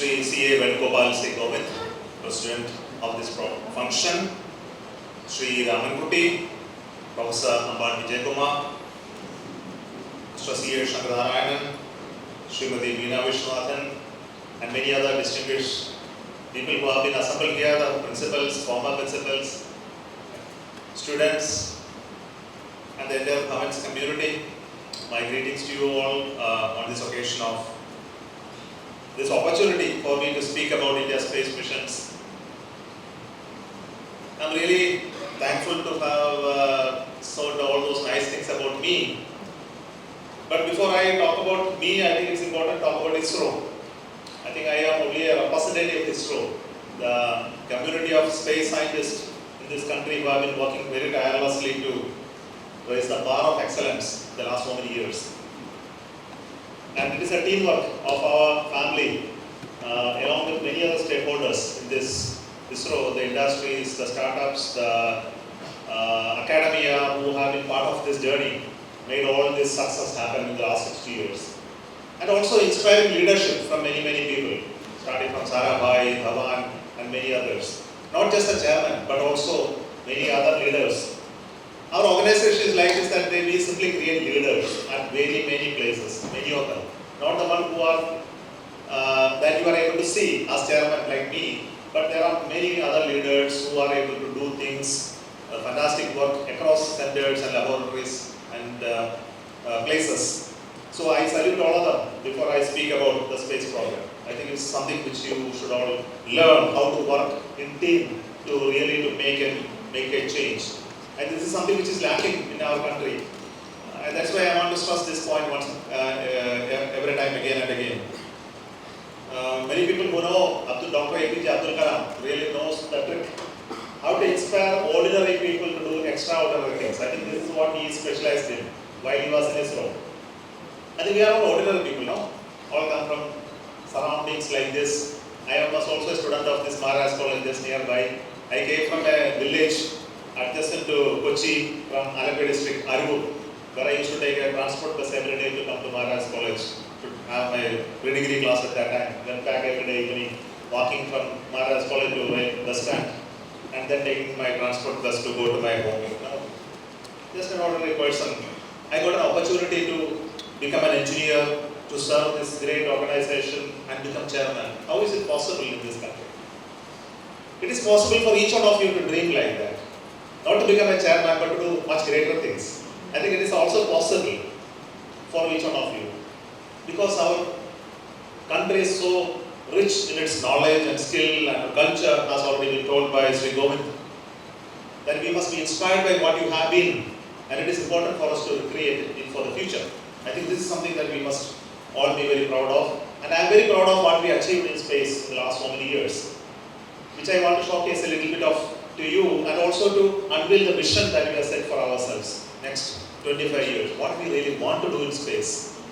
Sri C.A. Venugopal Govind, President of this function, Sri Ramankuti, Professor Amban Vijaykumar, Mr. C.A. Chandrayaan, Srimati Meena Viswanathan, and many other distinguished people who have been assembled here, the principals, former principals, students, and the entire comments community. My greetings to you all on this occasion of this opportunity for me to speak about India's space missions. I'm really thankful to have said all those nice things about me. But before I talk about me, I think it's important to talk about ISRO. I think I am only a representative of ISRO, the community of space scientists in this country who have been working very tirelessly to raise the bar of excellence the last so many years. And it is a teamwork of our family, along with many other stakeholders in this ISRO, the industries, the startups, the academia who have been part of this journey, made all this success happen in the last 60 years. And also inspiring leadership from many people, starting from Sarabhai, Buan, and many others. Not just the chairman, but also many other leaders. Our organization is like this, that we simply create leaders at many places, many of them. Not the one who are that you are able to see as chairman like me, but there are many other leaders who are able to do things, fantastic work across centers and laboratories and places. So I salute all of them before I speak about the space program. I think it's something which you should all learn how to work in team to really make a change. And this is something which is lacking in our country. And that's why I want to stress this point once, every time again and again. Many people who know Dr. APJ Abdul Kalam really knows the trick, how to inspire ordinary people to do extraordinary things. I think this is what he specialized in while he was in ISRO. I think we are all ordinary people, no? All come from surroundings like this. I was also a student of this Maharaj College just nearby. I came from a village adjacent to Kochi from Alappuzha district, Arivur, where I used to take a transport bus every day to come to Maharaj College to have my pre-degree class at that time. Went back every day evening, walking from Maharaj College to my bus stand, and then taking my transport bus to go to my home. Just an ordinary person. I got an opportunity to become an engineer, to serve this great organization and become chairman. How is it possible in this country? It is possible for each one of you to dream like that. Not to become a chairman, but to do much greater things. I think it is also possible for each one of you. Because our country is so rich in its knowledge and skill and culture, as already been told by Sri Govind, that we must be inspired by what you have been, and it is important for us to recreate it for the future. I think this is something that we must all be very proud of, and I am very proud of what we achieved in space in the last so many years, which I want to showcase a little bit of to you, and also to unveil the vision that we have set for ourselves next 25 years, what we really want to do in space.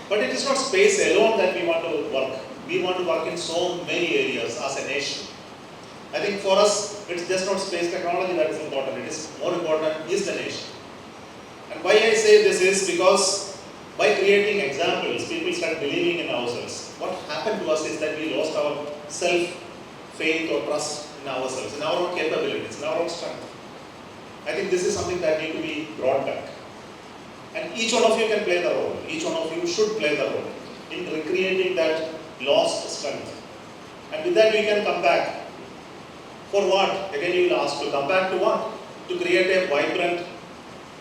But it is not space alone that we want to work. We want to work in so many areas as a nation. I think for us, it's just not space technology that is important. It is more important is the nation. And why I say this is because by creating examples, people start believing in ourselves. What happened to us is that we lost our self-faith or trust in ourselves, in our own capabilities, in our own strength. I think this is something that needs to be brought back. And each one of you can play the role. Each one of you should play the role in recreating that lost strength. And with that we can come back. For what? Again you will ask, to come back to what? To create a vibrant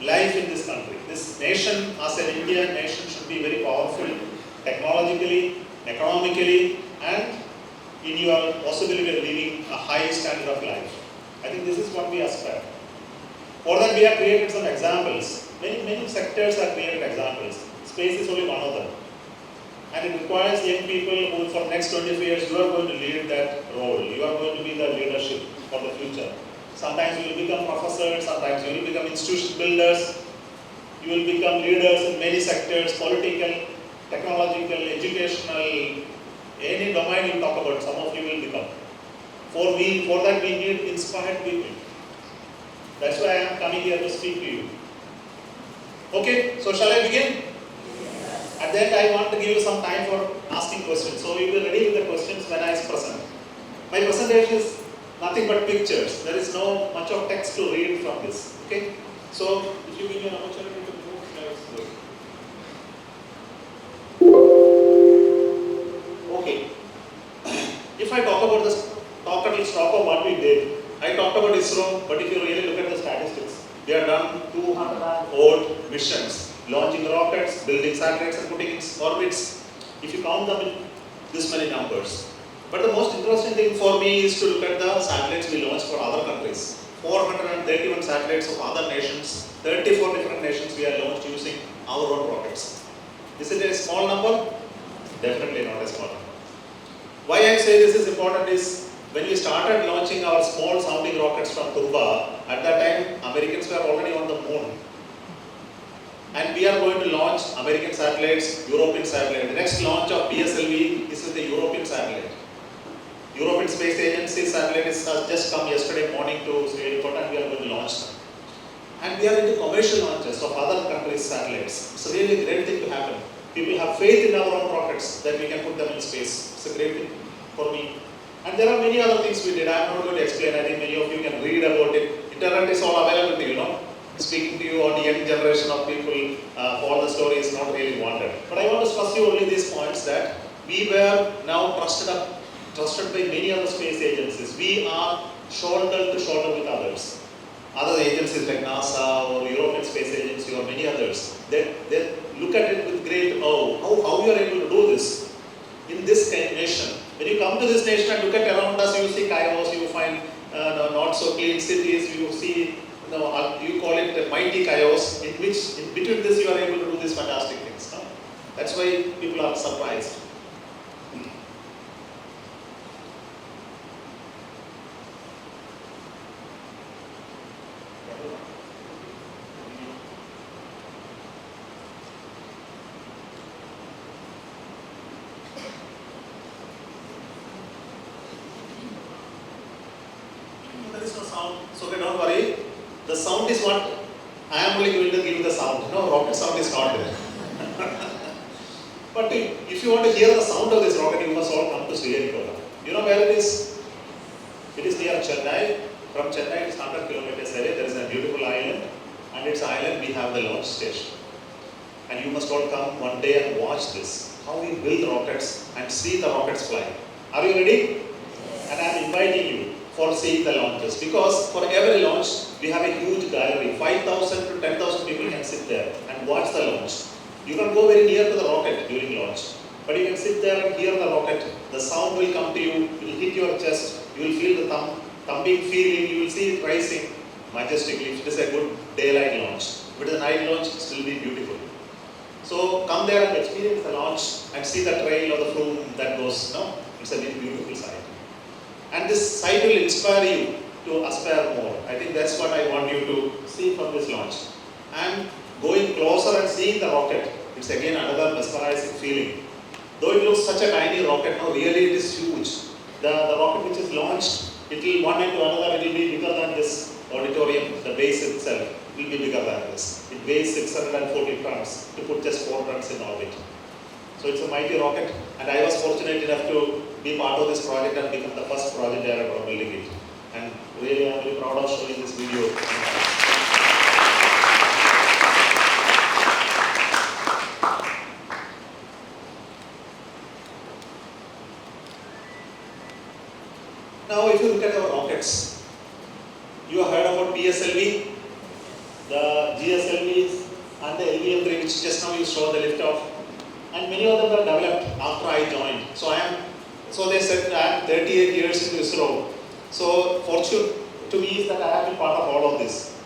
life in this country. This nation, as an Indian nation, should be very powerful technologically, economically, and in your possibility of living a high standard of life. I think this is what we aspire. For that we have created some examples. Many sectors have created examples. Space is only one of them. And it requires young people who for the next 25 years you are going to lead that role. You are going to be the leadership for the future. Sometimes you will become professors, sometimes you will become institution builders. You will become leaders in many sectors, political, technological, educational, any domain you talk about, some of you will become. For that we need inspired people. That's why I am coming here to speak to you. Okay, so shall I begin? At the end I want to give you some time for asking questions. So we will be ready with the questions when I presentation is nothing but pictures. There is no much of text to read from this. Okay? So, if you give me an opportunity to move slides through. Okay. If I talk about this, talk of what we did. I talked about ISRO, but if you really look at the statistics, they have done 200 missions, launching rockets, building satellites and putting in orbits. If you count them in this many numbers. But the most interesting thing for me is to look at the satellites we launched for other countries. 431 satellites of other nations, 34 different nations we have launched using our own rockets. Is it a small number? Definitely not a small number. Why I say this is important is when we started launching our small sounding rockets from Turba, at that time Americans were already on the moon. And we are going to launch American satellites, European satellite. The next launch of PSLV is with the European satellite. European Space Agency satellite has just come yesterday morning to Sri Lanka and we are going to launch them. And we are into commercial launches of other countries' satellites. It's a really great thing to happen. People have faith in our own rockets that we can put them in space. It's a great thing for me. And there are many other things we did. I am not going to explain. I think many of you can read about it. Internet is all available to you, know. Speaking to you or the young generation of people, all the story is not really wanted. But I want to stress you only these points that we were now trusted by many other space agencies. We are shoulder to shoulder with others. Other agencies like NASA or European Space Agency or many others, they look at it with great awe. How you are able to do this in this kind of nation? When you come to this nation and look at around us, you see chaos, you find not so clean cities, you see, you call it a mighty chaos, in which, in between this, you are able to do these fantastic things. No? That's why people are surprised. So okay, don't worry. The sound is what I am only going to give the sound. No, rocket sound is not there. But if you want to hear the sound of this rocket, you must all come to Sri Lanka. You know where it is? It is near Chennai. From Chennai, it's 100 kilometers away. There is a beautiful island, and its island we have the launch station. And you must all come one day and watch this. How we build rockets and see the rockets fly. Are you ready? And I am inviting you for seeing the launches, because for every launch we have a huge gallery. 5,000 to 10,000 people can sit there and watch the launch. You can go very near to the rocket during launch, but you can sit there and hear the rocket. The sound will come to you, it will hit your chest, you will feel the thumping feeling, you will see it rising majestically. If it is a good daylight launch. If it is a night launch, it will still be beautiful. So come there and experience the launch and see the trail of the flume that goes. No? It's a very beautiful sight. And this sight will inspire you to aspire more. I think that's what I want you to see from this launch. And going closer and seeing the rocket, it's again another mesmerizing feeling. Though it looks such a tiny rocket, now really it is huge. The rocket which is launched, it will one into another, it will be bigger than this auditorium. The base itself will be bigger than this. It weighs 640 tons to put just 4 tons in orbit. So it's a mighty rocket, and I was fortunate enough to be part of this project and become the first project director of building it. And really I'm very proud of showing this video. Now if you look at our rockets, you have heard about PSLV, the GSLVs and the LVM3 which just now you saw the lift off. And many of them were developed after I joined. So they said I am 38 years into ISRO. So fortune to me is that I have been part of all of this.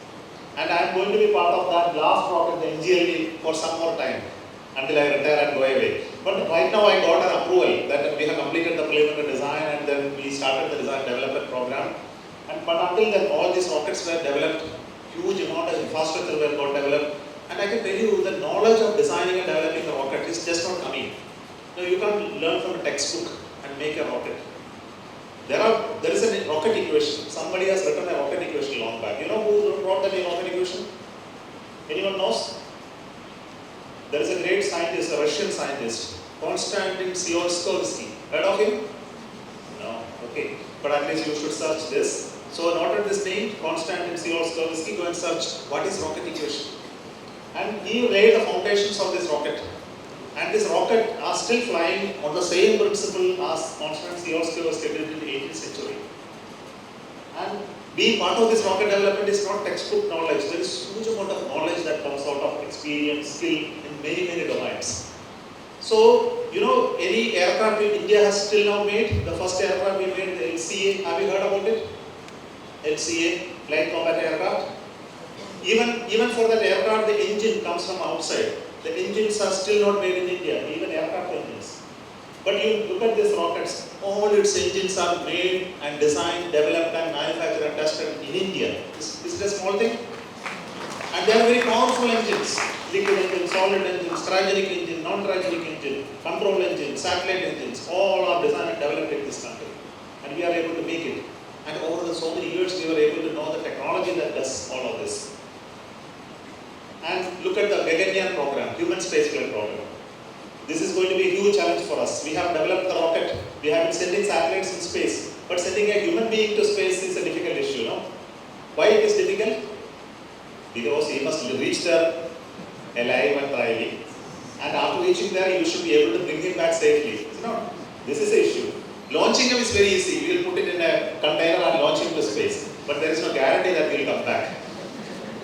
And I am going to be part of that last rocket, the NGLV, for some more time until I retire and go away. But right now I got an approval that we have completed the preliminary design and then we started the design development program. But until then all these rockets were developed, huge amount of infrastructure were got developed. And I can tell you the knowledge of designing and developing a rocket is just not coming. You can't learn from a textbook and make a rocket. There is a rocket equation. Somebody has written a rocket equation long back. You know who wrote that rocket equation? Anyone knows? There is a great scientist, a Russian scientist, Konstantin Tsiolkovsky. Heard of him? No. Okay. But at practice, you should search this. So noted this name, Konstantin Tsiolkovsky, go and search what is rocket equation. And he laid the foundations of this rocket. And this rocket are still flying on the same principle as Konstantin Tsiolkovsky was scheduled in the 18th century. And being part of this rocket development is not textbook knowledge. There is huge amount of knowledge that comes out of experience, skill in many domains. So, you know, any aircraft in India has still now made. The first aircraft we made, the LCA, have you heard about it? LCA, Light Combat Aircraft. Even for that aircraft, the engine comes from outside. The engines are still not made in India, even aircraft engines. But you look at these rockets, all its engines are made and designed, developed and manufactured and tested in India. Is it a small thing? And they are very powerful engines. Liquid engine, solid engine, cryogenic engine, non-cryogenic engine, control engine, satellite engines, all are designed and developed in this country. And we are able to make it. And over the so many years, we were able to know the technology that does all of this. And look at the Gaganyaan program, human spaceflight program. This is going to be a huge challenge for us. We have developed the rocket. We have been sending satellites in space. But sending a human being to space is a difficult issue, no? Why it is difficult? Because he must reach there alive and thriving. And after reaching there, you should be able to bring him back safely. It's not. This is the issue. Launching him is very easy. We will put it in a container and launch him to space. But there is no guarantee that he will come back.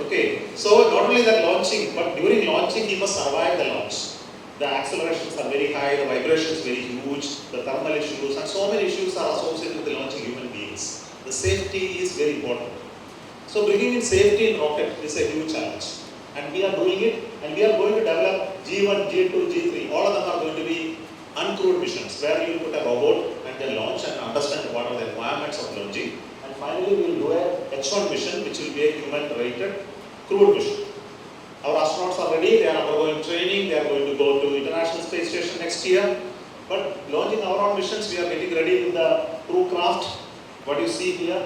Okay. So not only that launching, but during launching, he must survive the launch. The accelerations are very high, the vibration is very huge, the thermal issues, and so many issues are associated with the launching human beings. The safety is very important. So bringing in safety in rocket is a huge challenge. And we are doing it, and we are going to develop G1, G2, G3. All of them are going to be uncrewed missions, where you put a robot and then launch and understand what are the environments of launching. And finally, we will do a H1 mission, which will be a human-rated crewed mission. Our astronauts are ready, they are undergoing training, they are going to go to International Space Station next year. But launching our own missions, we are getting ready with the crew craft. What you see here,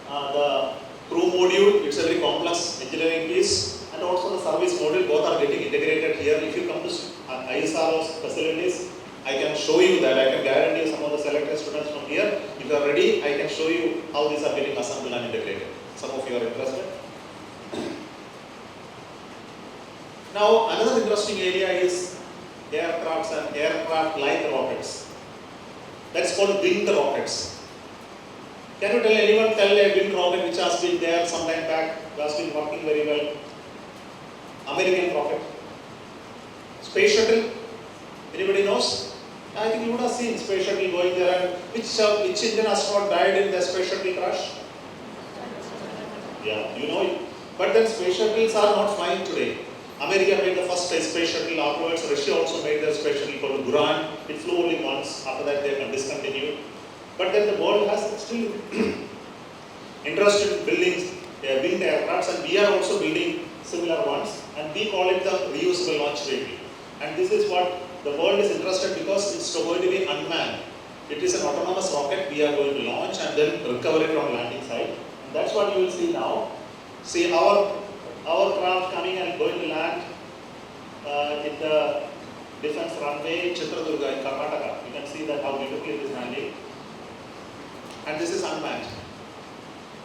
the crew module, it's a very complex engineering piece, and also the service module, both are getting integrated here. If you come to ISRO's facilities, I can show you that. I can guarantee some of the selected students from here. If you are ready, I can show you how these are getting assembled and integrated. Some of you are interested. Now, another interesting area is aircrafts and aircraft-like rockets. That's called winged rockets. Can you tell a winged rocket which has been there some time back, has been working very well? American rocket. Space shuttle. Anybody knows? I think you would have seen space shuttle going there. And which Indian astronaut died in the space shuttle crash? Yeah, you know it. But then space shuttles are not flying today. America made the first space shuttle, afterwards Russia also made their space shuttle called Buan. It flew only once, after that they discontinued. But then the world has still interested in building winged aircrafts, and we are also building similar ones, and we call it the reusable launch vehicle. And this is what the world is interested, because it's going to be unmanned. It is an autonomous rocket we are going to launch and then recover it on landing site. And that's what you will see now. See our craft coming and going to land in the defense runway in Chitradurga in Karnataka. You can see that how beautifully it is landing. And this is unmanned.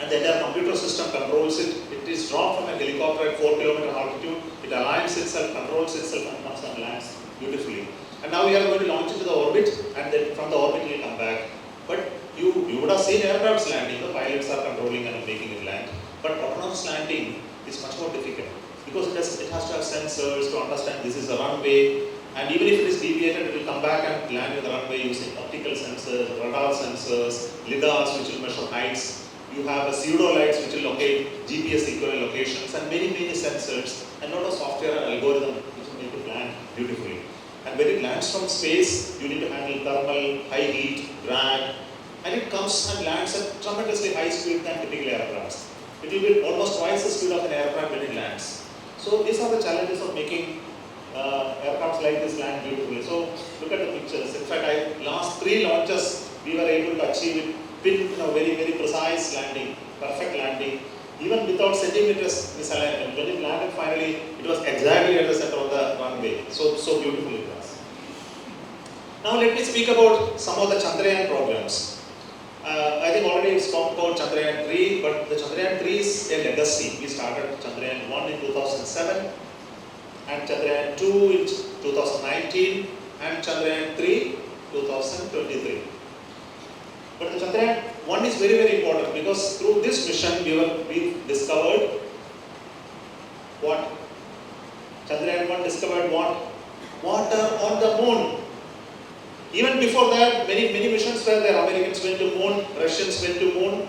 And the entire computer system controls it. It is dropped from a helicopter at 4-kilometer altitude. It aligns itself, controls itself, and comes and lands beautifully. And now we are going to launch into the orbit, and then from the orbit it will come back. But you would have seen aircrafts landing. The pilots are controlling and making it land. But autonomous landing is much more difficult, because it has to have sensors to understand this is a runway, and even if it is deviated, it will come back and land in the runway using optical sensors, radar sensors, lidars which will measure heights. You have a pseudo lights which will locate GPS equivalent locations, and many sensors, and a lot of software and algorithm which will make it land beautifully. And when it lands from space, you need to handle thermal, high heat, drag, and it comes and lands at tremendously high speed than typical aircrafts. It will be almost twice the speed of an aircraft when it lands. So these are the challenges of making aircrafts like this land beautifully. So look at the pictures. In fact, last 3 launches we were able to achieve it with very precise landing, perfect landing, even without centimeters misalignment. When it landed finally, it was exactly at the center of the runway. So beautiful it was. Now let me speak about some of the Chandrayaan programs. I think already it's talked about Chandrayaan 3, but the Chandrayaan 3 is a legacy. We started Chandrayaan 1 in 2007, and Chandrayaan 2 in 2019, and Chandrayaan 3 2023. But the Chandrayaan 1 is very, very important because through this mission we discovered what? Chandrayaan 1 discovered what? Water on the moon. Even before that, many missions were there. Americans went to moon, Russians went to moon,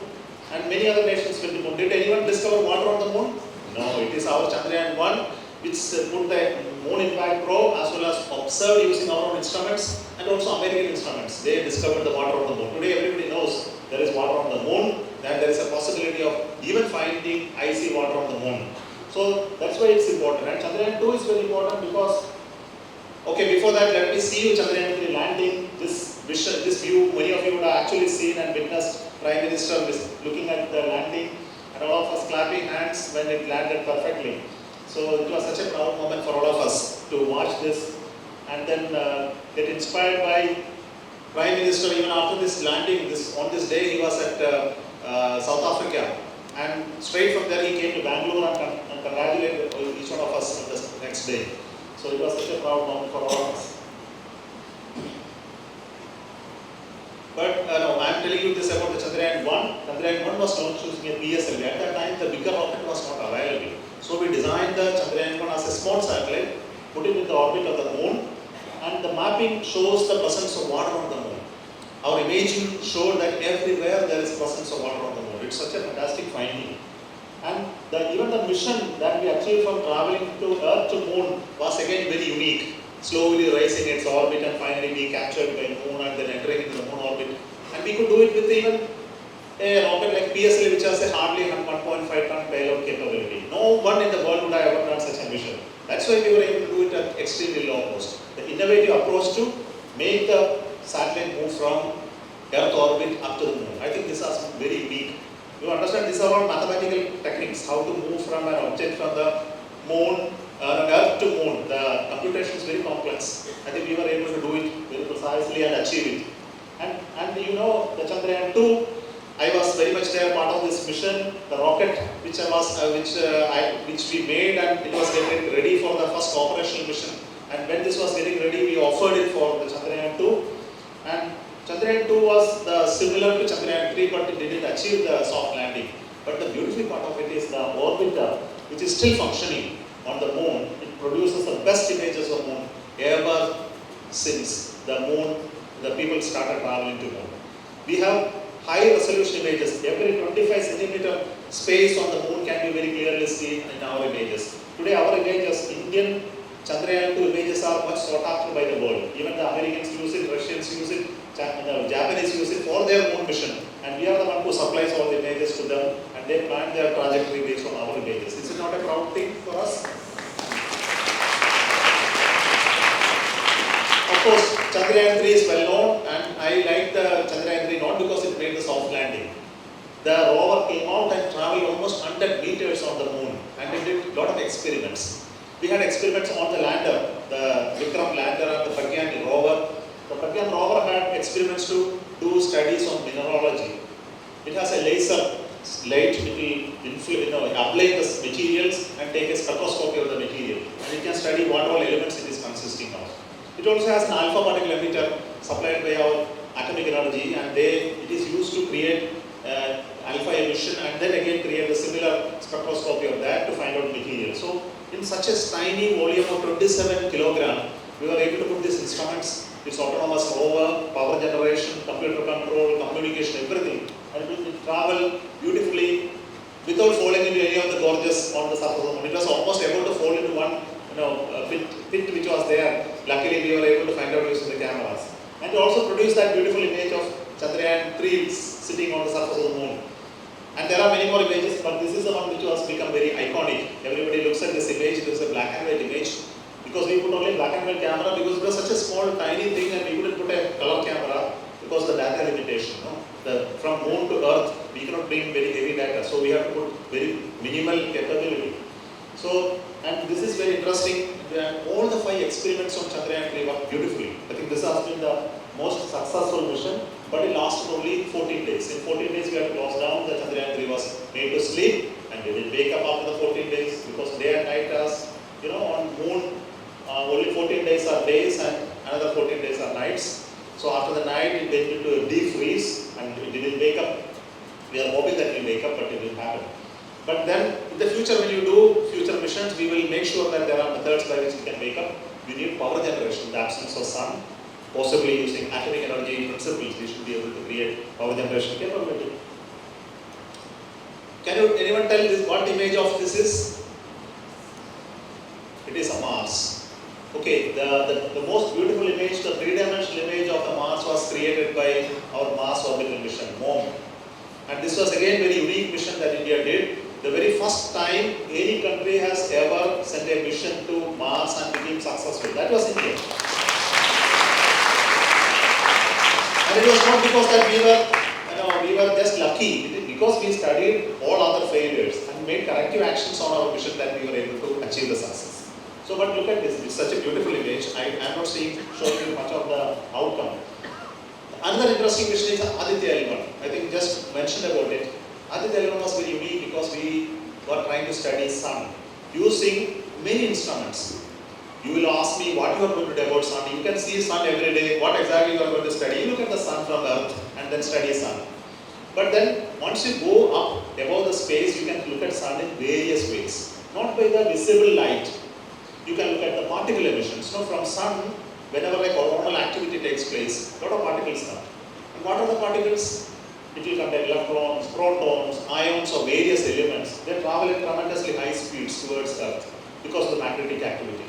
and many other nations went to moon. Did anyone discover water on the moon? No, it is our Chandrayaan 1 which put the moon impact probe as well as observed using our own instruments and also American instruments. They discovered the water on the moon. Today everybody knows there is water on the moon, and there is a possibility of even finding icy water on the moon. So that's why it's important. And Chandrayaan 2 is very important because, okay, before that, let me see you Chandrayaan 3 landing. This view, many of you would have actually seen and witnessed Prime Minister looking at the landing and all of us clapping hands when it landed perfectly. So it was such a proud moment for all of us to watch this and then get inspired by Prime Minister. Even after this landing, on this day he was at South Africa, and straight from there he came to Bangalore and congratulated each one of us on the next day. So it was such a proud moment for all of us. But no, I am telling you this about the Chandrayaan 1. Chandrayaan 1 was launched using a PSLV. At that time, the bigger rocket was not available. So we designed the Chandrayaan 1 as a small satellite, put it in the orbit of the moon, and the mapping shows the presence of water on the moon. Our imaging showed that everywhere there is presence of water on the moon. It's such a fantastic finding. And even the mission that we achieved from traveling to Earth to moon was again very unique. Slowly rising its orbit and finally being captured by moon and then entering into the moon orbit. And we could do it with even a rocket like PSLV which has a hardly 1.5 ton payload capability. No one in the world would have ever done such a mission. That's why we were able to do it at extremely low cost. The innovative approach to make the satellite move from Earth orbit up to the moon. I think this is very unique. You understand these are all mathematical techniques, how to move from an object from the moon, Earth to moon. The computation is very complex. I think we were able to do it very precisely and achieve it. And you know, the Chandrayaan 2, I was very much there, part of this mission. The rocket which we made, and it was getting ready for the first operational mission. And when this was getting ready, we offered it for the Chandrayaan 2. And Chandrayaan 2 was similar to Chandrayaan 3, but it didn't achieve the soft landing. But the beautiful part of it is the orbiter, which is still functioning on the moon. It produces the best images of moon ever since the moon, the people started traveling to moon. We have high resolution images. Every 25 centimeter space on the moon can be very clearly seen in our images. Today our images, Indian Chandrayaan 2 images are much sought after by the world. Even the Americans use it, Russians use it, the Japanese use it for their moon mission. And we are the one who supplies all the images to them, and they plan their trajectory based on our images. Is it not a proud thing for us? Of course, Chandrayaan 3 is well known, and I like the Chandrayaan 3 not because it made the soft landing. The rover came out and traveled almost 100 meters on the moon, and it did a lot of experiments. We had experiments on the lander, the Vikram lander and the Pragyan rover. The Pragyan rover had experiments to do studies on mineralogy. It has a laser light, it will ablate the materials and take a spectroscopy of the material, and it can study what all elements it is consisting of. It also has an alpha particle emitter supplied by our atomic energy, and it is used to create alpha emission and then again create a similar spectroscopy of that to find out material. So in such a tiny volume of 27 kilogram, we were able to put these instruments. It's autonomous rover, power generation, computer control, communication, everything, and it will travel beautifully without falling into any of the gorges on the surface of the moon. It was almost able to fall into one pit which was there. Luckily, we were able to find out using the cameras. And it also produced that beautiful image of Chandrayaan 3 sitting on the surface of the moon. And there are many more images, but this is the one which has become very iconic. Everybody looks at this image. It is a black and white image. Because we put only black and white camera, because it was such a small, tiny thing, and we couldn't put a color camera because the data limitation. From moon to Earth, we cannot bring very heavy data, so we have to put very minimal capability. So, and this is very interesting. All the 5 experiments on Chandrayaan 3 worked beautifully. I think this has been the most successful mission, but it lasted only 14 days. In 14 days, we had to close down. The Chandrayaan III was made to sleep, and we didn't wake up after the 14 days because day and night, as you know, on moon, only 14 days are days and another 14 days are nights. So after the night, it went into a deep freeze and it didn't wake up. We are hoping that it will wake up, but it didn't happen. But then in the future, when you do future missions, we will make sure that there are methods by which we can wake up. We need power generation in the absence of sun, possibly using atomic energy principles. We should be able to create power generation capability. Can anyone tell this what image of this is? It is a Mars. Okay, the most beautiful image, the three-dimensional image of the Mars was created by our Mars orbital mission, MOM. And this was again very unique mission that India did. The very first time any country has ever sent a mission to Mars and became successful. That was India. And it was not because that we were just lucky. It is because we studied all other failures and made corrective actions on our mission that we were able to achieve the success. So, but look at this. It's such a beautiful image. I am not showing you much of the outcome. Another interesting mission is Aditya L1. I think just mentioned about it. Aditya L1 was very unique because we were trying to study sun using many instruments. You will ask me what you are going to do about sun. You can see sun every day. What exactly you are going to study? You look at the sun from Earth and then study sun. But then once you go up above the space, you can look at sun in various ways. Not by the visible light. You can look at the particle emissions. Now from sun, whenever a coronal activity takes place, a lot of particles come. And what are the particles? It will contain electrons, protons, ions of various elements. They travel at tremendously high speeds towards Earth because of the magnetic activity.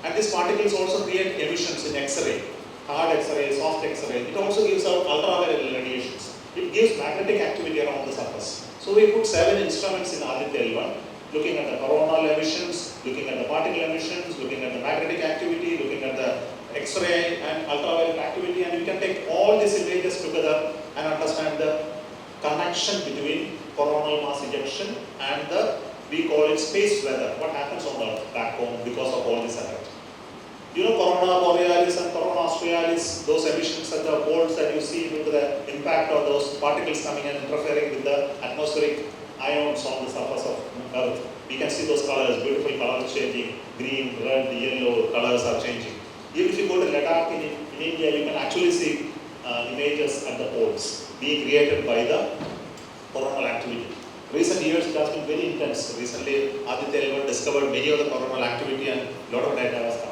And these particles also create emissions in X-ray, hard X-ray, soft X-ray. It also gives out ultraviolet radiations. It gives magnetic activity around the surface. So we put 7 instruments in Aditya L1, looking at the coronal emissions, looking at the particle emissions, looking at the magnetic activity, looking at the X-ray and ultraviolet activity, and you can take all these images together and understand the connection between coronal mass ejection and the, we call it space weather, what happens on Earth back home because of all this effect. You know, corona borealis and corona australis, those emissions at the poles that you see due to the impact of those particles coming and interfering with the atmospheric ions on the surface of Earth. We can see those colors, beautiful colors changing, green, red, yellow, colors are changing. Even if you go to Ladakh in India, you can actually see images at the poles being created by the coronal activity. Recent years it has been very intense. Recently, Aditya L1 discovered many of the coronal activity and a lot of data has come.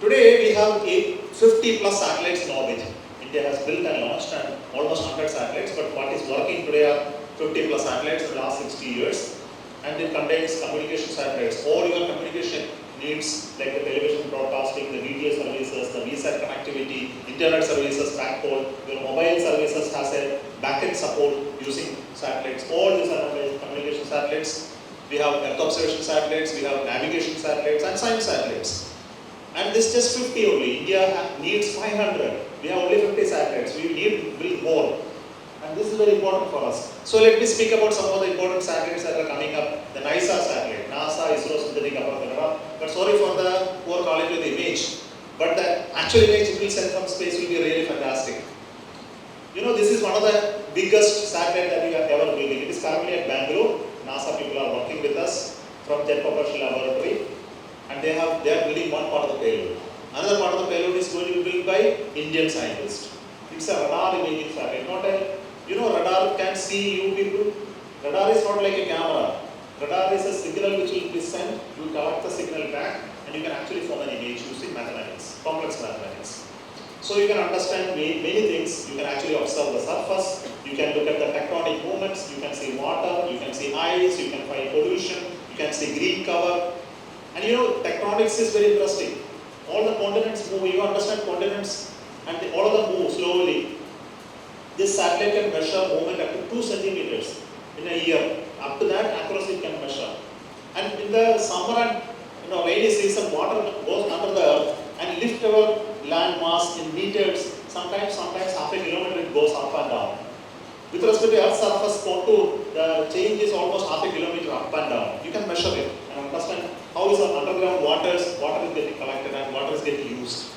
Today we have 50 plus satellites in orbit. India has built and launched and almost 100 satellites, but what is working today are 50 plus satellites in the last 60 years. And it contains communication satellites. All your communication needs like the television broadcasting, the video services, the VSAT connectivity, internet services, backhaul. Your mobile services has a backend support using satellites. All these are communication satellites. We have Earth observation satellites, we have navigation satellites and science satellites. And this just 50 only. India needs 500. We have only 50 satellites. We need to build more. And this is very important for us. So let me speak about some of the important satellites that are coming up. The NISA satellite, NASA, ISRO, synthetic upper camera. But sorry for the poor quality of the image. But the actual image it will send from space will be really fantastic. You know, this is one of the biggest satellites that we are ever building. It is currently at Bangalore. NASA people are working with us from Jet Propulsion Laboratory. And they are building one part of the payload. Another part of the payload is going to be built by Indian scientists. It's a radar imaging satellite, not a, you know, radar can see you people. Radar is not like a camera. Radar is a signal which will be sent, you collect the signal back, and you can actually form an image using mathematics, complex mathematics. So you can understand many things. You can actually observe the surface, you can look at the tectonic movements, you can see water, you can see ice, you can find pollution, you can see green cover. And you know, tectonics is very interesting. All the continents move, you understand continents, and all of them move slowly. This satellite can measure movement up to 2 centimeters in a year. Up to that accuracy it can measure. And in the summer and rainy season, water goes under the earth and lift our land mass in meters. Sometimes half a kilometer it goes up and down. With respect to Earth's surface contour, the change is almost half a kilometer up and down. You can measure it and understand how is the underground water is getting collected and water is getting used.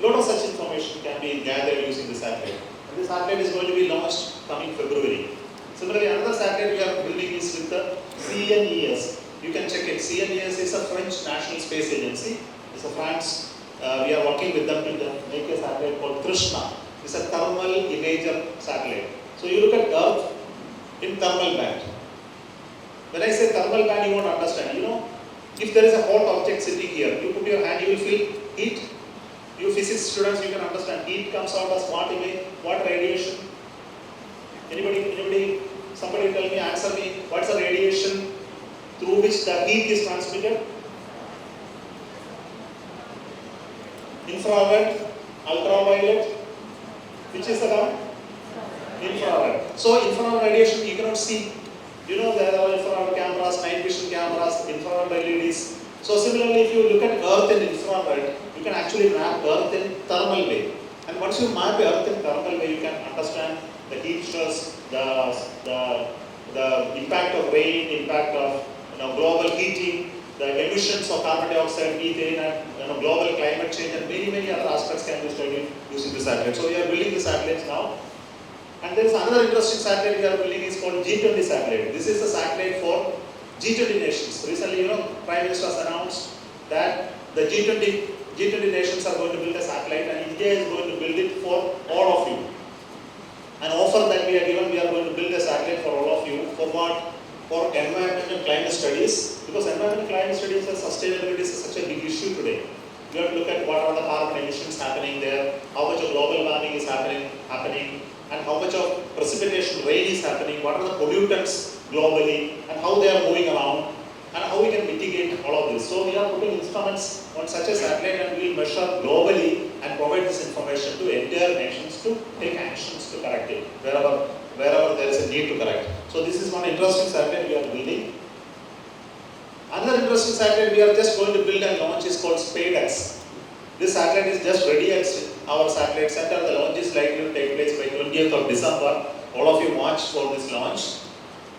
lot of such information can be gathered using the satellite. And this satellite is going to be launched coming February. Similarly, another satellite we are building is with the CNES. You can check it. CNES is a French National Space Agency. It's a France. We are working with them to make a satellite called Krishna. It's a thermal imager satellite. So you look at Earth in thermal band. When I say thermal band, you won't understand. You know, if there is a hot object sitting here, you put your hand, you will feel heat. You physics students, you can understand. Heat comes out as what image, what radiation? Anybody, somebody tell me, answer me, what's the radiation through which the heat is transmitted? Infrared, ultraviolet, which is the term? Infrared. So infrared radiation you cannot see. You know there are infrared cameras, night vision cameras, infrared LEDs. So similarly, if you look at Earth in infrared, you can actually map Earth in thermal way. And once you map Earth in thermal way, you can understand the heat stress, the impact of rain, impact of global heating, the emissions of carbon dioxide, methane, and global climate change, and many other aspects can be studied using the satellite. So we are building the satellites now. And there is another interesting satellite we are building is called G20 satellite. This is a satellite for G20 nations. Recently, Prime Minister has announced that the G20 nations are going to build a satellite, and India is going to build it for all of you. An offer that we are given, we are going to build a satellite for all of you. For what? For environment and climate studies. Because environment and climate studies and sustainability is such a big issue today. You have to look at what are the carbon emissions happening there, how much of global warming is happening, and how much of precipitation rain is happening, what are the pollutants globally, and how they are moving around, and how we can mitigate all of this. So we are putting instruments on such a satellite, and we will measure globally and provide this information to entire nations to take actions to correct it, wherever there is a need to correct. So this is one interesting satellite we are building. Another interesting satellite we are just going to build and launch is called Spex. This satellite is just ready at our satellite center. The launch is likely to take place by 20th of December. All of you watch for this launch.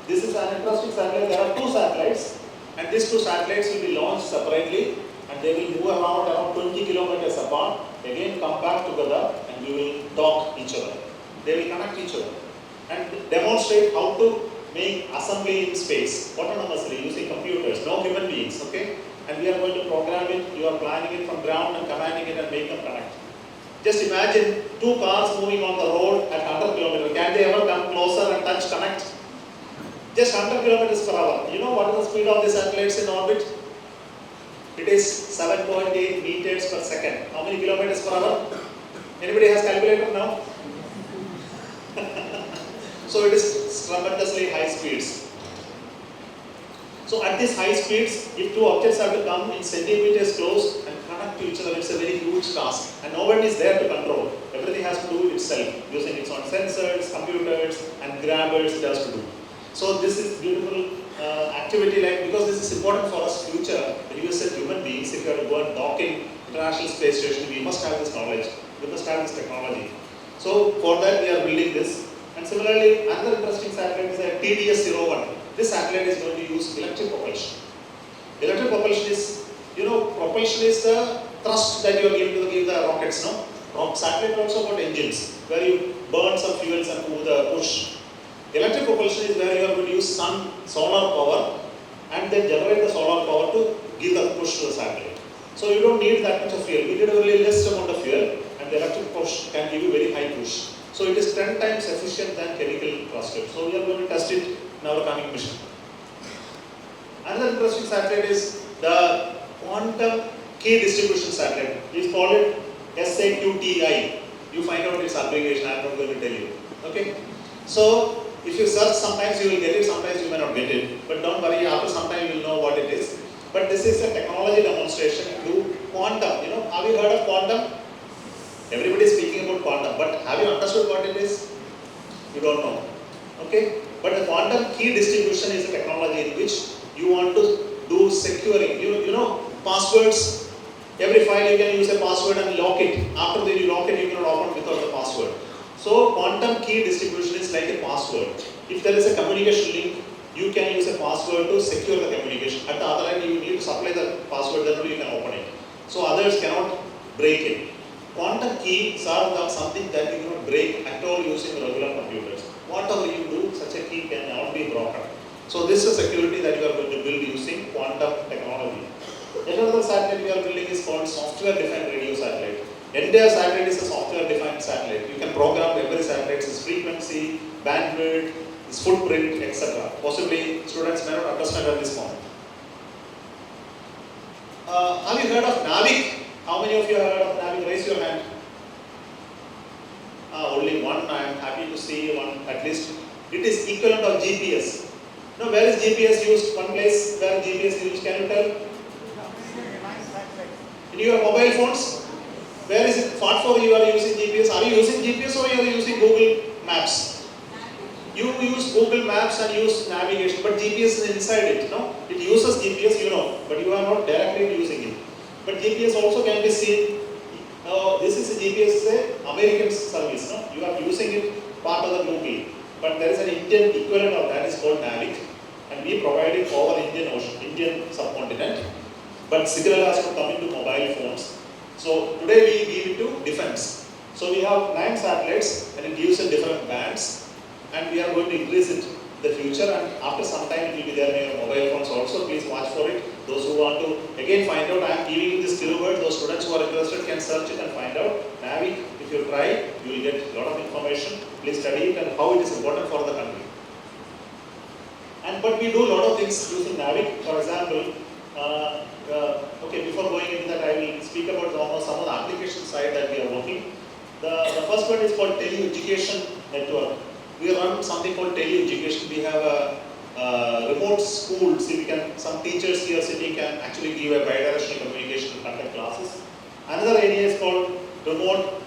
This is an interesting satellite. There are two satellites, and these two satellites will be launched separately, and they will move around 20 kilometers apart, again come back together, and we will dock each other. They will connect each other and demonstrate how to make assembly in space autonomously using computers, no human beings, okay? And we are going to program it, you are planning it from ground and commanding it and make them connect. Just imagine two cars moving on the road at 100 kilometers. Can they ever come closer and touch, connect? Just 100 kilometers per hour. You know what is the speed of the satellites in orbit? It is 7.8 meters per second. How many kilometers per hour? Anybody has calculator now? So it is tremendously high speeds. So at these high speeds, if two objects have to come in centimeters close and connect to each other, it's a very huge task. And nobody is there to control. Everything has to do it itself, using its own sensors, computers, and grabbers it has to do. So this is beautiful activity, because this is important for us future. When you said human beings, if you are to go and dock in International Space Station, we must have this knowledge. We must have this technology. So for that we are building this. And similarly, another interesting satellite is a TDS-01. This satellite is going to use electric propulsion. Electric propulsion is, propulsion is the thrust that you are giving to give the rockets, no? Satellite also got engines, where you burn some fuels and move the push. Electric propulsion is where you are going to use solar power, and then generate the solar power to give the push to the satellite. So you don't need that much of fuel. You need a really less amount of fuel, and the electric push can give you very high push. So it is 10 times efficient than chemical thrusters. So we are going to test it in our coming mission. Another interesting satellite is the quantum key distribution satellite. We call it SAQTI. You find out its abbreviation, I am not going to tell you. Okay? So if you search, sometimes you will get it, sometimes you may not get it. But don't worry, after some time you will know what it is. But this is a technology demonstration to quantum. Have you heard of quantum? Everybody is speaking about quantum, but have you understood what it is? You don't know. Okay? But the quantum key distribution is a technology in which you want to do securing. Passwords. Every file you can use a password and lock it. After you lock it, you cannot open without the password. So quantum key distribution is like a password. If there is a communication link, you can use a password to secure the communication. At the other end, you need to supply the password, then you can open it. So others cannot break it. Quantum keys are something that you cannot break at all using regular computers. Whatever you do, such a key cannot be broken. So this is security that you are going to build using quantum technology. Another satellite we are building is called software-defined radio satellite. Entire satellite is a software-defined satellite. You can program every satellite's frequency, bandwidth, its footprint, etc. Possibly students may not understand at this moment. Have you heard of NAVIC? How many of you have heard of NAVIC? Raise your hand. Only one. I am happy to see one at least. It is equivalent of GPS. Now, where is GPS used? One place where GPS is used. Can you tell? In your mobile phones? Where is it? What for you are using GPS? Are you using GPS or you are using Google Maps? You use Google Maps and use navigation, but GPS is inside it, no? It uses GPS, you know, but you are not directly using it. But GPS also can be seen. This is a GPS, American service, no? You are using it part of the Google, but there is an Indian equivalent of that is called NAVIC, and we provide it over Indian Ocean, Indian subcontinent. But signal has to come into mobile phones. So today we give it to defense. So we have 9 satellites, and it gives in different bands. And we are going to increase it in the future, and after some time it will be there in your mobile phones also. Please watch for it. Those who want to again find out, I am giving you this keyword. Those students who are interested can search it and find out. NAVIC, if you try, you will get a lot of information. Please study it and how it is important for the country. But we do a lot of things using NAVIC. For example, okay, before going into that, I will speak about some of the application side that we are working. The first one is called Tele-Education Network. We run something called Tele-Education. We have a remote school. See, some teachers here sitting can actually give a bi-directional communication and conduct classes. Another area is called remote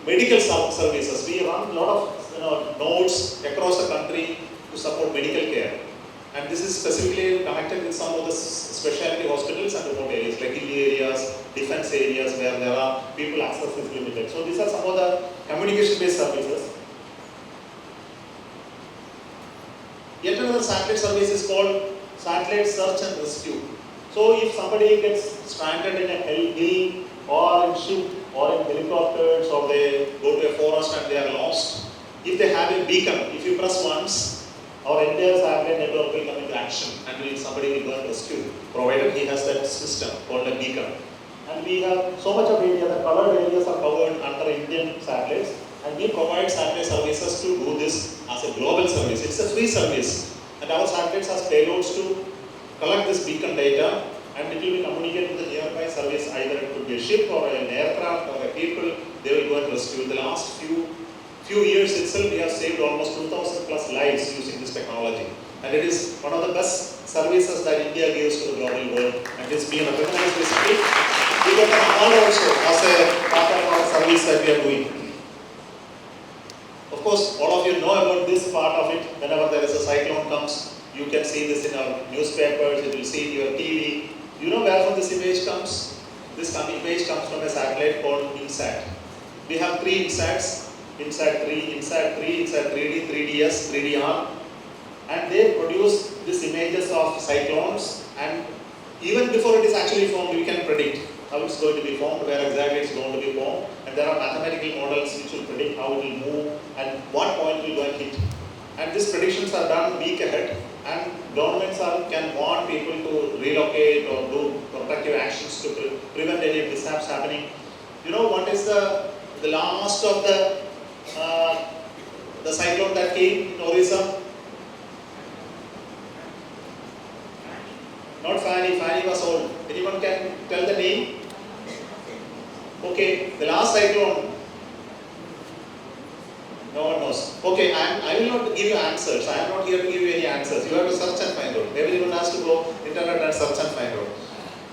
medical services. We run a lot of nodes across the country to support medical care. And this is specifically connected with some of the specialty hospitals and remote areas, like hilly areas, defense areas where there are people access is limited. So these are some of the communication-based services. Yet another satellite service is called satellite search and rescue. So if somebody gets stranded in a hill or in ship or in helicopters or they go to a forest and they are lost, if they have a beacon, if you press once, our entire satellite network will come into action and somebody will go and rescue, provided he has that system called a beacon. And we have so much of area, the colored areas are covered under Indian satellites, and we provide satellite services to do this as a global service. It's a free service, and our satellites has payloads to collect this beacon data, and it will be communicated to the nearby service. Either it could be a ship or an aircraft or a people. They will go and rescue. In the last few years itself, we have saved almost 2,000 plus lives using this technology, and it is one of the best services that India gives to the global world, and it's been recognized recently. We got an award also as a part of our service that we are doing. Of course, all of you know about this part of it. Whenever there is a cyclone comes, you can see this in our newspapers, you will see in your TV. You know where from this image comes? This image comes from a satellite called INSAT. We have 3 INSATs, INSAT 3, INSAT 3, INSAT 3D, 3DS, 3DR, and they produce these images of cyclones, and even before it is actually formed, we can predict how it's going to be formed, where exactly it's going to be formed, and there are mathematical models which will predict how it will move and what point it will go and hit. And these predictions are done a week ahead, and governments can warn people to relocate or do protective actions to prevent any mishaps happening. You know what is the last of the cyclone that came in Orissa? Not Fanny. Fanny was old. Anyone can tell the name? Okay, the last cyclone. No one knows. Okay, I will not give you answers. I am not here to give you any answers. You have to search and find out. Everyone has to go internet and search and find out.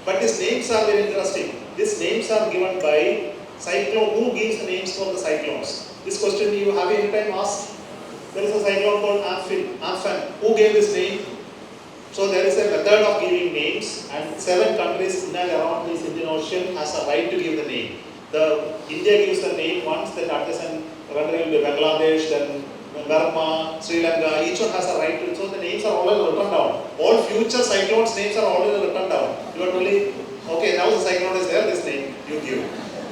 But these names are very interesting. These names are given by cyclone. Who gives the names for the cyclones? This question you have any time asked? There is a cyclone called Amphan. Who gave this name? So there is a method of giving names, and 7 countries in and around this Indian Ocean has a right to give the name. India gives the name once, the artisan country will be Bangladesh, then Burma, Sri Lanka, each one has a right to. So the names are already written down. All future cyclones names are already written down. You are only, okay, now the cyclone is there, this name you give.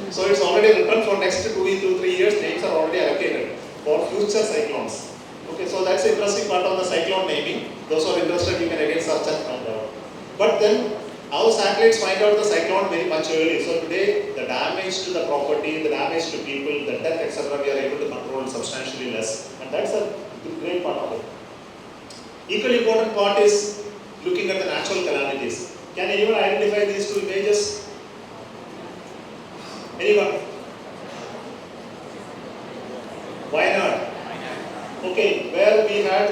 So it's already written for next 2 to 3 years, names are already allocated for future cyclones. Okay, so that's the interesting part of the cyclone naming. Those who are interested, you can again search and find out. But then our satellites find out the cyclone very much early. So today, the damage to the property, the damage to people, the death, etc., we are able to control substantially less. And that's a great part of it. Equally important part is looking at the natural calamities. Can anyone identify these two images? Anyone? Why not? Okay, where we had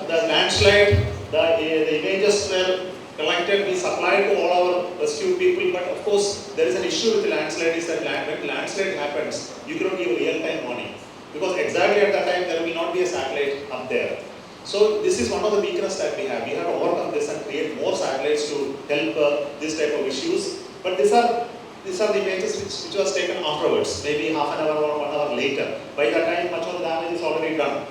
the landslide, the images were collected, we supplied to all our rescue people, but of course there is an issue with the landslide is that when landslide happens, you cannot give real-time warning. Because exactly at that time there will not be a satellite up there. So this is one of the weaknesses that we have. We have to overcome this and create more satellites to help this type of issues. But these are the images which was taken afterwards, maybe half an hour or 1 hour later. By that time much of the damage is already done.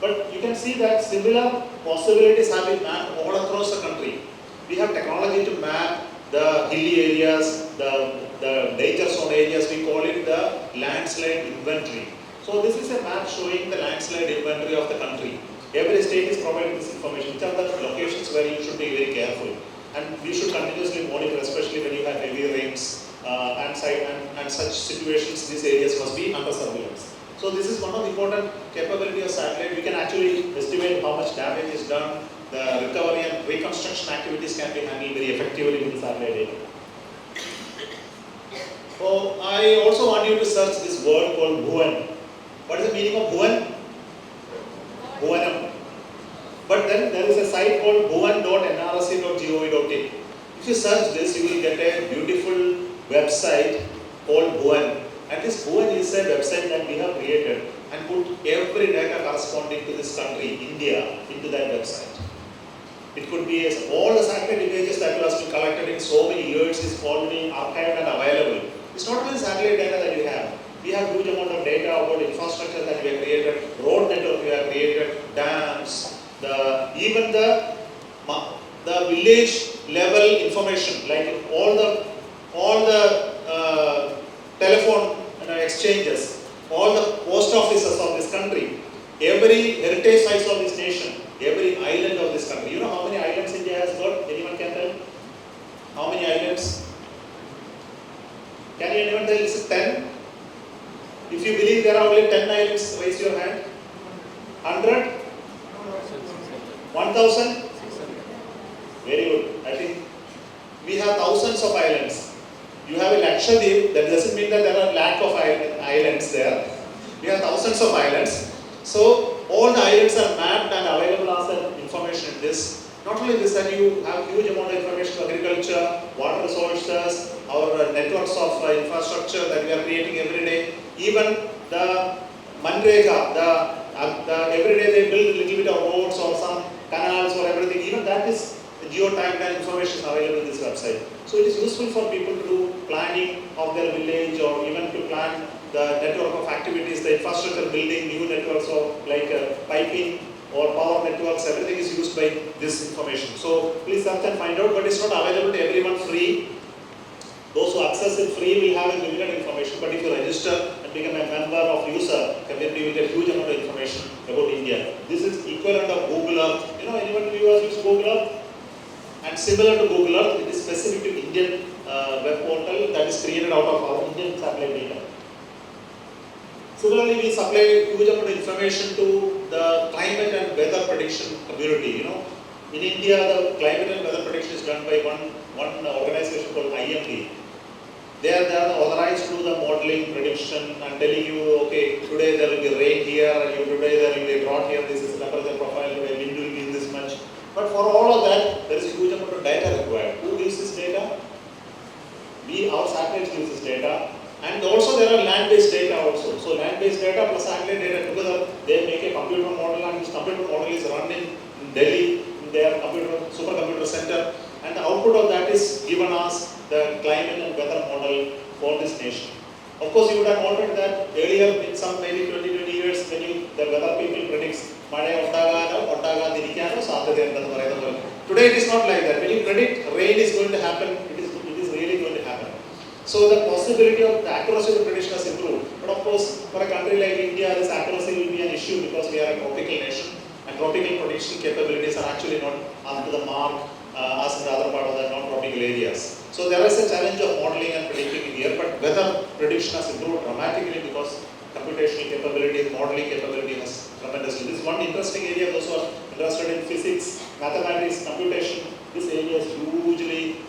But you can see that similar possibilities have been mapped all across the country. We have technology to map the hilly areas, the danger zone areas, we call it the landslide inventory. So this is a map showing the landslide inventory of the country. Every state is providing this information, which are the locations where you should be very careful. And we should continuously monitor, especially when you have heavy rains and such situations, these areas must be under surveillance. So this is one of the important capability of satellite. We can actually estimate how much damage is done. The recovery and reconstruction activities can be handled very effectively with the satellite data. So I also want you to search this word called Buan. What is the meaning of Buan? Buanam. But then there is a site called buan.nrc.gov.in. If you search this, you will get a beautiful website called Buan. And this Buan is a website that we have created and put every data corresponding to this country, India, into that website. It could be all the satellite images that has been collected in so many years is already archived and available. It's not only satellite data that we have. We have huge amount of data about infrastructure that we have created, road network we have created, dams, even the village level information, like all the telephone exchanges, all the post offices of this country, every heritage sites of this nation, every island of this country. You know how many islands India has got? Anyone can tell? How many islands? Can anyone tell? Is it 10? If you believe there are only 10 islands, raise your hand. 100? 1000? Very good. I think we have thousands of islands. You have a Lakshadweep, that doesn't mean that there are lack of islands there. We have thousands of islands. So all the islands are mapped and available as information in this. Not only this, that you have huge amount of information on agriculture, water resources, our networks of infrastructure that we are creating every day. Even the Manrega, every day they build a little bit of roads or some canals or everything. Even that is geo-tagged and information available in this website. So it is useful for people to do planning of their village or even to plan the network of activities, the infrastructure building, new networks of like piping or power networks, everything is used by this information. So please search and find out, but it's not available to everyone free. Those who access it free will have a limited information, but if you register and become a member of user community, you will get huge amount of information about India. This is equivalent of Google Earth. You know, anyone of you has used Google Earth? And similar to Google Earth, it is specific to Indian web portal that is created out of our Indian satellite data. Similarly, we supply huge amount of information to the climate and weather prediction community. You know, in India, the climate and weather prediction is done by one organization called IMD. They are authorized to do the modeling, prediction, and telling you, okay, today there will be rain here, and today there will be drought here. This is the temperature profile. Today wind will be this much. But for all of that, there is a huge amount of data required. Who gives this data? Our satellites gives this data. And also there are land-based data also. So land-based data plus satellite data together, they make a computer model, and this computer model is run in Delhi, in their supercomputer center. And the output of that is given as the climate and weather model for this nation. Of course, you would have noted that earlier in some maybe 20 years, when the weather people predicts Today it is not like that. When you predict rain is going to happen, it is really going to happen. So the possibility of the accuracy of the prediction has improved. But of course, for a country like India, this accuracy will be an issue because we are a tropical nation and tropical prediction capabilities are actually not up to the mark as in the other part of the non-tropical areas. So there is a challenge of modeling and predicting here, but weather prediction has improved dramatically because computational capability, modeling capability has tremendously. This is one interesting area. Those who are interested in physics, mathematics, computation, this area is hugely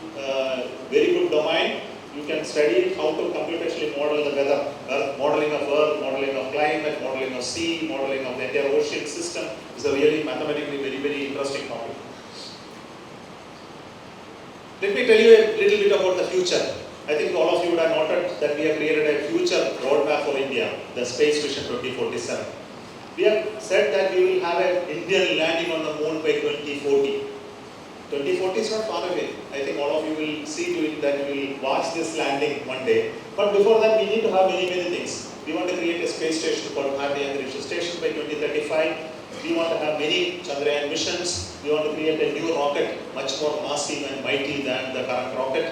very good domain. You can study how to computationally model the weather, modeling of earth, modeling of climate, modeling of sea, modeling of the entire ocean system. It's a really mathematically very interesting topic. Let me tell you a little bit about the future. I think all of you would have noted that we have created a future roadmap for India, the Space Vision 2047. We have said that we will have an Indian landing on the moon by 2040. 2040 is not far away. I think all of you will see to it that we will watch this landing one day. But before that, we need to have many things. We want to create a space station called Chandrayaan III station by 2035. We want to have many Chandrayaan missions. We want to create a new rocket, much more massive and mighty than the current rocket,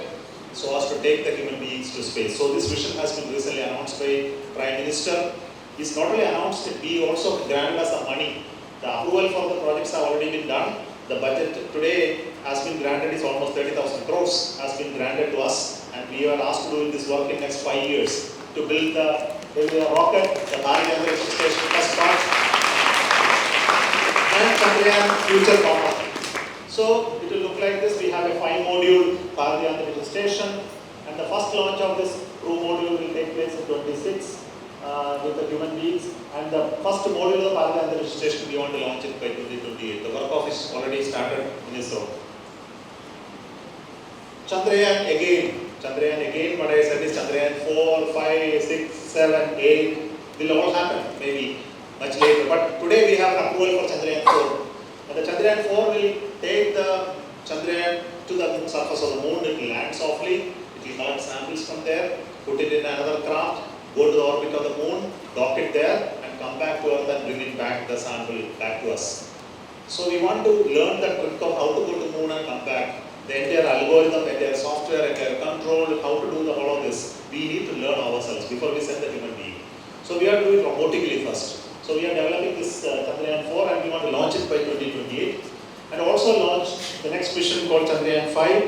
so as to take the human beings to space. So this vision has been recently announced by Prime Minister. It's not only announced, we also granted us some money. The approval for the projects have already been done. The budget today has been granted is almost 30,000 crores has been granted to us, and we are asked to do this work in next 5 years to build the rocket, the Chandrayaan III station first part, and Chandrayaan future component. So it will look like this. We have a 5-module Chandrayaan III station, and the first launch of this crew module will take place in 26 with the human beings, and the first module of the Chandrayaan III station we want to launch it by 2028. The work of is already started in ISRO. Chandrayaan again, what I said is Chandrayaan 4, 5, 6, 7, 8 will all happen maybe much later. But today we have an approval for Chandrayaan 4. And the Chandrayaan 4 will take the Chandrayaan to the surface of the moon. It will land softly. It will collect samples from there, put it in another craft, go to the orbit of the moon, dock it there, and come back to Earth and bring it back, the sample back to us. So we want to learn the trick of how to go to the moon and come back. The entire algorithm, the entire software, entire control, how to do all of this. We need to learn ourselves before we send the human being. So we are doing it robotically first. So we are developing this Chandrayaan 4 and we want to launch it by 2028. And also launch the next mission called Chandrayaan 5,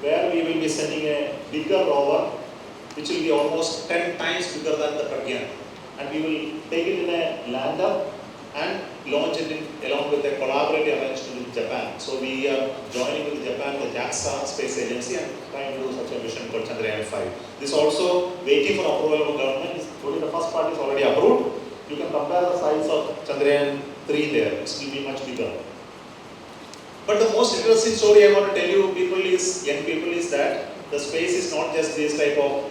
where we will be sending a bigger rover, which will be almost 10 times bigger than the Pragyan. And we will take it in a lander and launch it along with a collaborative arrangement with Japan. So we are joining with Japan, the JAXA space agency, and trying to do such a mission called Chandrayaan 5. This also waiting for approval of the government. Only the first part is already approved. You can compare the size of Chandrayaan 3 there. It will be much bigger. But the most interesting story I want to tell you, young people, is that the space is not just this type of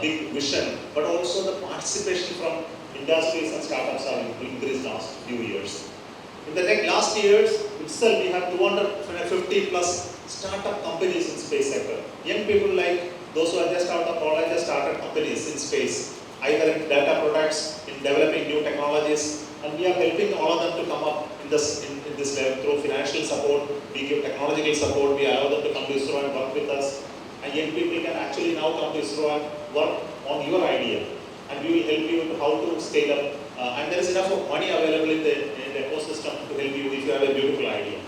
big vision, but also the participation from industries and startups have increased last few years. In the last years itself, we have 250 plus startup companies in space sector. Young people like those who are just out of college have started companies in space, either in data products, in developing new technologies, and we are helping all of them to come up in this level through financial support. We give technological support. We allow them to come to ISRO and work with us. And young people can actually now come to ISRO and work on your idea. And we will help you with how to scale up. And there is enough of money available in the ecosystem to help you if you have a beautiful idea.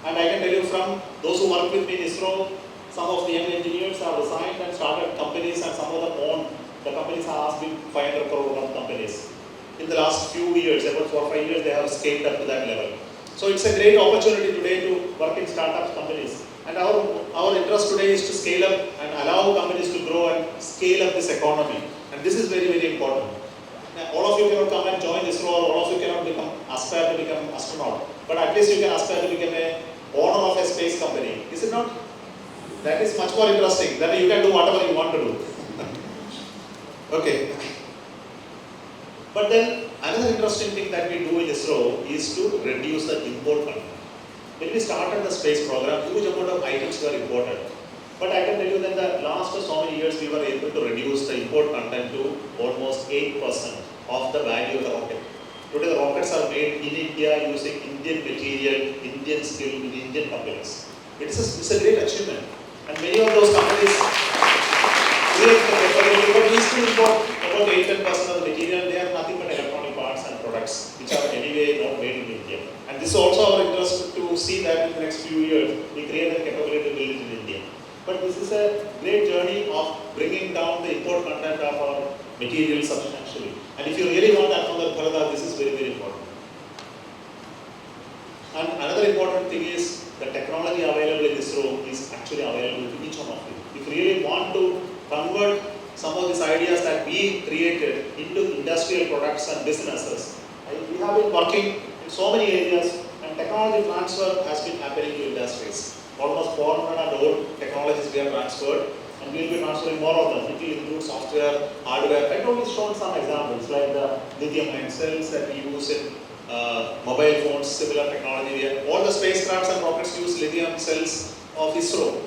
And I can tell you from those who work with me in ISRO, some of the young engineers have resigned and started companies, and some of them own. The companies have asked me 500 crore run companies. In the last few years, about 4 or 5 years, they have scaled up to that level. So it's a great opportunity today to work in startup companies. And our interest today is to scale up and allow companies to grow and scale up this economy. And this is very important. Now, all of you cannot come and join ISRO, or all of you cannot aspire to become astronaut. But at least you can aspire to become an owner of a space company. Is it not? That is much more interesting. Then you can do whatever you want to do. Okay. But then another interesting thing that we do in ISRO is to reduce the import content. When we started the space program, huge amount of items were imported. But I can tell you that in the last so many years, we were able to reduce the import content to almost 8% of the value of the rocket. Today the rockets are made in India using Indian material, Indian skill with Indian companies. It's a great achievement. And many of those companies will about 8-10% of the material, they are nothing but electronic parts and products which are anyway not made in India. And this is also our interest to see that in the next few years we create a capability to build it in India. But this is a great journey of bringing down the import content of our material substantially. And if you really want that from the Bharata, this is very, very important. And another important thing is the technology available in ISRO is actually available to each one of you. If you really want to convert some of these ideas that we created into industrial products and businesses, we have been working in so many areas, and technology transfer has been happening to industries. Almost 400 and old technologies we have transferred, and we will be transferring more of them. It will include software, hardware. I have only shown some examples like the lithium-ion cells that we use in mobile phones, similar technology. All the spacecrafts and rockets use lithium cells of ISRO.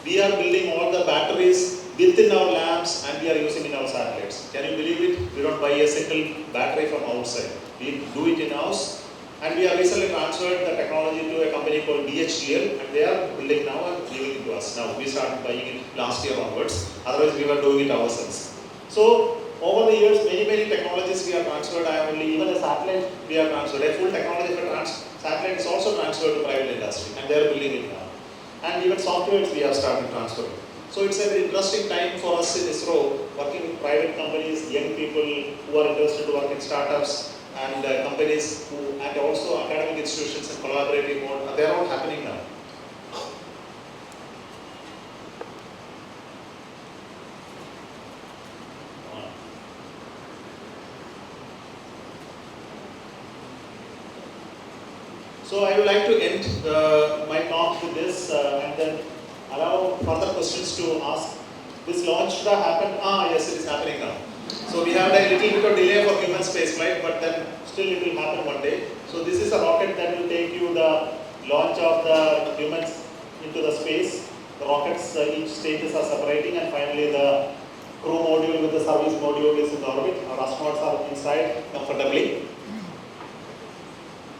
We are building all the batteries within our labs and we are using in our satellites. Can you believe it? We don't buy a single battery from outside. We do it in-house, and we have recently transferred the technology to a company called DHGL, and they are building now and giving it to us. Now we started buying it last year onwards. Otherwise we were doing it ourselves. So over the years, many technologies we have transferred. Even a satellite we have transferred. A full technology for satellite is also transferred to private industry, and they are building it now. And even softwares we have started transferring. So it's an interesting time for us in ISRO, working with private companies, young people who are interested to work in startups, and companies who, and also academic institutions and collaborative mode. They are all happening now. So I would like to end my talk with this and then allow further questions to ask. This launch should have happened. Yes, it is happening now. So we have a little bit of delay for human space flight, but then still it will happen one day. So this is a rocket that will take you the launch of the humans into the space. The rockets, each stages are separating, and finally the crew module with the service module is in orbit. Our astronauts are inside comfortably.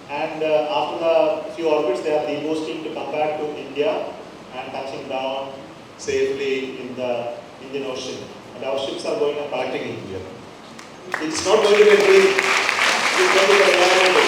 And after the few orbits, they are deboosting to come back to India and touching down safely in the Indian Ocean. And our ships are going and collecting in India. It's not going to be a dream. It's going to be a reality.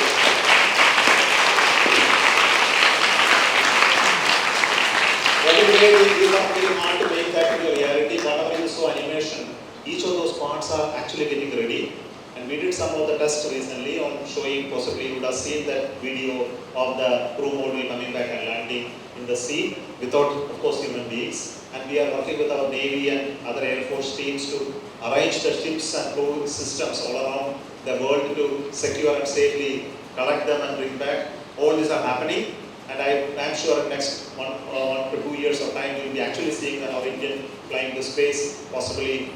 What is really is not very hard to make that into a reality. Whatever you saw animation, each of those parts are actually getting ready. And we did some of the tests recently on showing, possibly you would have seen that video of the crew module coming back and landing in the sea without, of course, human beings. And we are working with our Navy and other Air Force teams to arrange the ships and crew systems all around the world to secure and safely collect them and bring back. All these are happening, and I am sure in next 1 to 2 years of time we will be actually seeing our Indian flying to space, possibly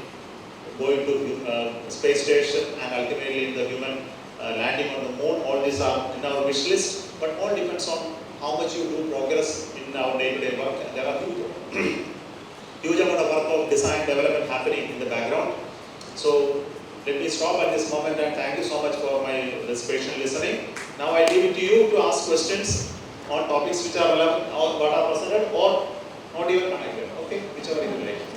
going to space station, and ultimately the human landing on the moon. All these are in our wish list, but all depends on how much you do progress in our day-to-day work. And there are huge amount of work of design development happening in the background. So let me stop at this moment and thank you so much for this patient listening. Now I leave it to you to ask questions on topics which are relevant or what are presented or not even connected. Okay, whichever you like.